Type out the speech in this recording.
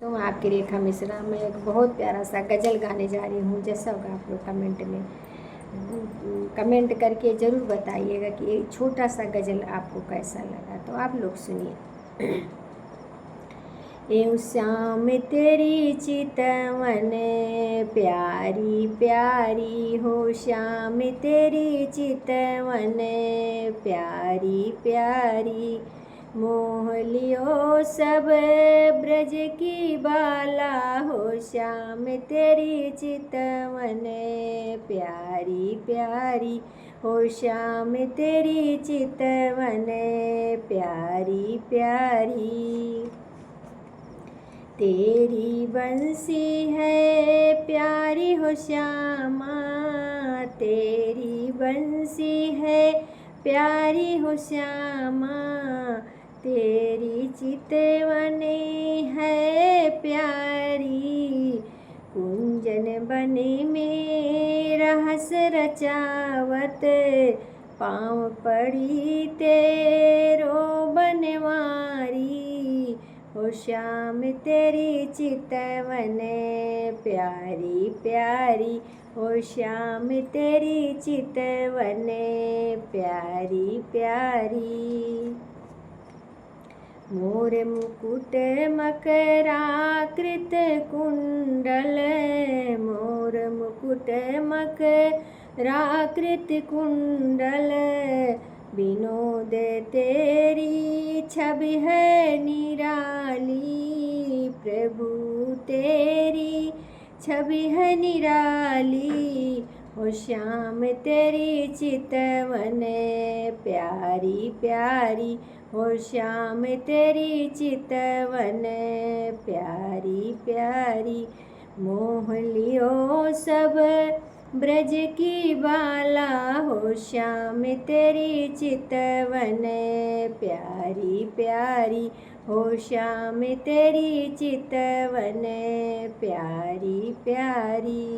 तो मैं आपकी रेखा मिश्रा, मैं एक बहुत प्यारा सा गज़ल गाने जा रही हूँ। जैसा होगा आप लोग कमेंट में कमेंट करके ज़रूर बताइएगा कि ये छोटा सा गज़ल आपको कैसा लगा। तो आप लोग सुनिए। यूँ श्याम तेरी चितवन प्यारी प्यारी हो, श्याम तेरी चितवन प्यारी प्यारी, मोह लियो सब ब्रज की बाला हो, श्याम तेरी चितवन प्यारी प्यारी हो, श्याम तेरी चितवन प्यारी प्यारी। तेरी बंसी है प्यारी हो श्यामा, तेरी बंसी है प्यारी हो श्यामा, तेरी चितवनी है प्यारी, कुंजन बनी में रहस रचावत, पाँव पड़ी तेरो बनवारी हो, श्याम तेरी चितवन प्यारी प्यारी हो, श्याम तेरी चितवन प्यारी प्यारी। मोर मुकुट मकराकृत कुंडल, मोर मुकुट मकराकृत कुंडल, विनोद तेरी छवि है निराली, प्रभु तेरी छवि है निराली हो, श्याम तेरी चितवन प्यारी प्यारी हो, श्याम तेरी चितवन प्यारी प्यारी, मोह लियो सब ब्रज की बाला हो, श्याम तेरी चितवन प्यारी प्यारी हो, श्याम तेरी चितवन प्यारी प्यारी।